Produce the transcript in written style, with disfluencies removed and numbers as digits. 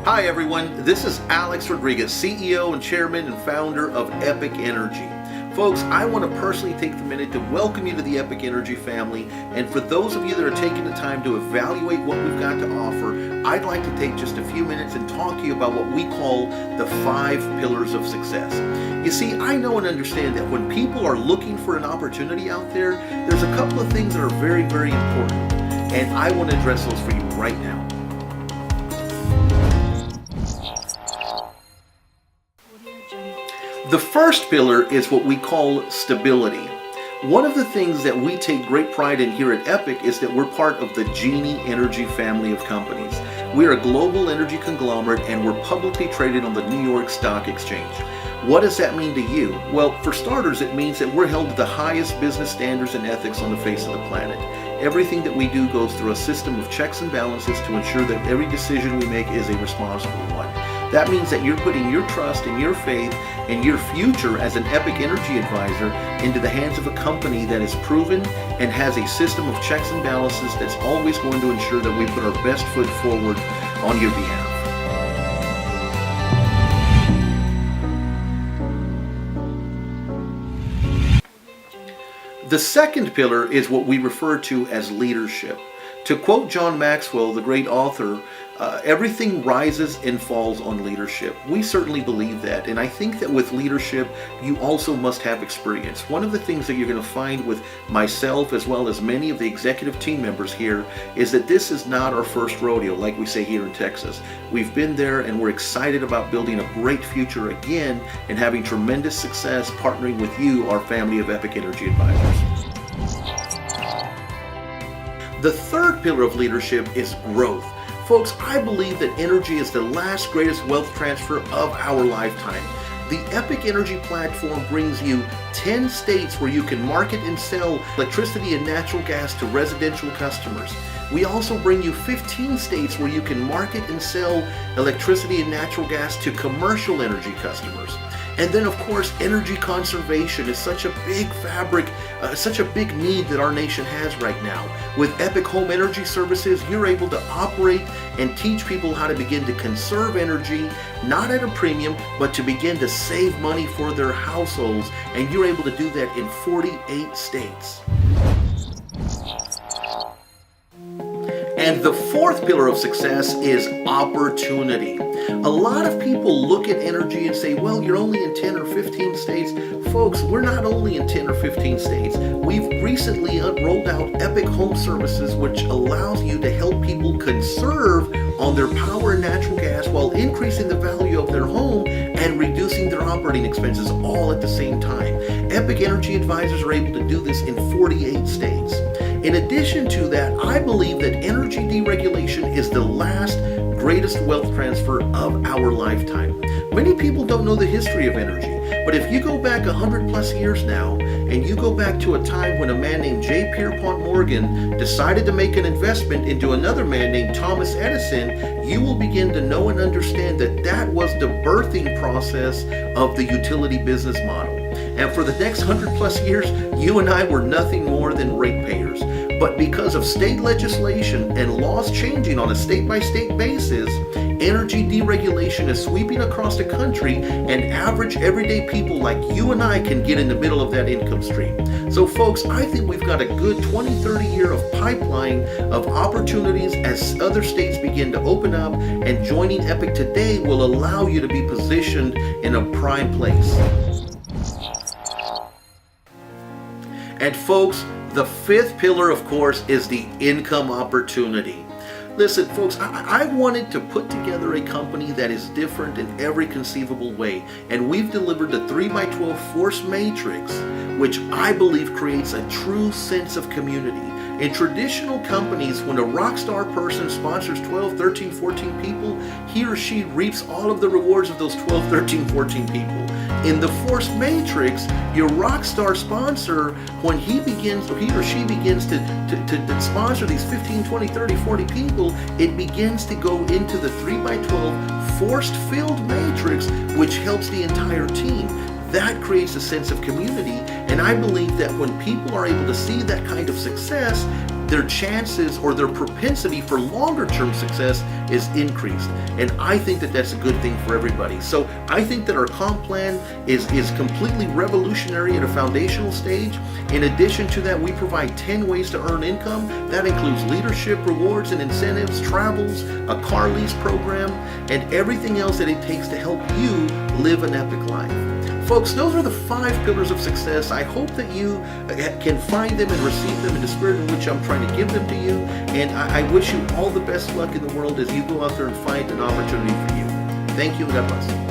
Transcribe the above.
Hi everyone, this is Alex Rodriguez, CEO and Chairman and Founder of EPIQ Energy. Folks, I want to personally take the minute to welcome you to the EPIQ Energy family, and for those of you that are taking the time to evaluate what we've got to offer, I'd like to take just a few minutes and talk to you about what we call the 5 pillars of success. You see, I know and understand that when people are looking for an opportunity out there, there's a couple of things that are very, very important, and I want to address those for you right now. The first pillar is what we call stability. One of the things that we take great pride in here at EPIQ is that we're part of the Genie Energy family of companies. We're a global energy conglomerate and we're publicly traded on the New York Stock Exchange. What does that mean to you? Well, for starters, it means that we're held to the highest business standards and ethics on the face of the planet. Everything that we do goes through a system of checks and balances to ensure that every decision we make is a responsible one. That means that you're putting your trust and your faith and your future as an EPIQ Energy advisor into the hands of a company that is proven and has a system of checks and balances that's always going to ensure that we put our best foot forward on your behalf. The second pillar is what we refer to as leadership. To quote John Maxwell, the great author, everything rises and falls on leadership. We certainly believe that, and I think that with leadership, you also must have experience. One of the things that you're going to find with myself as well as many of the executive team members here is that this is not our first rodeo, like we say here in Texas. We've been there and we're excited about building a great future again and having tremendous success partnering with you, our family of EPIQ Energy advisors. The third pillar of leadership is growth. Folks, I believe that energy is the last greatest wealth transfer of our lifetime. The EPIQ Energy platform brings you 10 states where you can market and sell electricity and natural gas to residential customers. We also bring you 15 states where you can market and sell electricity and natural gas to commercial energy customers. And then, of course, energy conservation is such a big fabric, such a big need that our nation has right now. With EPIQ Home Energy Services, you're able to operate and teach people how to begin to conserve energy, not at a premium, but to begin to save money for their households. And you're able to do that in 48 states. And the fourth pillar of success is opportunity. A lot of people look at energy and say, well, you're only in 10 or 15 states. Folks, we're not only in 10 or 15 states. We've recently rolled out EPIQ Home Services, which allows you to help people conserve on their power and natural gas while increasing the value of their home and reducing their operating expenses all at the same time. EPIQ Energy advisors are able to do this in 48 states. In addition to that, I believe that energy deregulation is the last greatest wealth transfer of our lifetime. Many people don't know the history of energy, but if you go back 100 plus years now, and you go back to a time when a man named J. Pierpont Morgan decided to make an investment into another man named Thomas Edison, you will begin to know and understand that that was the birthing process of the utility business model. And for the next 100 plus years, you and I were nothing more than ratepayers. But because of state legislation and laws changing on a state-by-state basis, energy deregulation is sweeping across the country, and average everyday people like you and I can get in the middle of that income stream. So folks, I think we've got a good 20-30 year of pipeline of opportunities as other states begin to open up, and joining EPIQ today will allow you to be positioned in a prime place. And folks, the fifth pillar, of course, is the income opportunity. Listen, folks, I wanted to put together a company that is different in every conceivable way, and we've delivered the 3x12 force matrix, which I believe creates a true sense of community. In traditional companies, when a rock star person sponsors 12, 13, 14 people, he or she reaps all of the rewards of those 12, 13, 14 people. In the force matrix, your rock star sponsor, when he or she begins to sponsor these 15, 20, 30, 40 people, it begins to go into the 3x12 forced filled matrix, which helps the entire team. That creates a sense of community, and I believe that when people are able to see that kind of success, their chances or their propensity for longer term success is increased. And I think that that's a good thing for everybody. So I think that our comp plan is completely revolutionary at a foundational stage. In addition to that, we provide 10 ways to earn income. That includes leadership rewards and incentives, travels, a car lease program, and everything else that it takes to help you live an epic life. Folks, those are the 5 pillars of success. I hope that you can find them and receive them in the spirit in which I'm trying to give them to you. And I wish you all the best luck in the world as you go out there and find an opportunity for you. Thank you and God bless.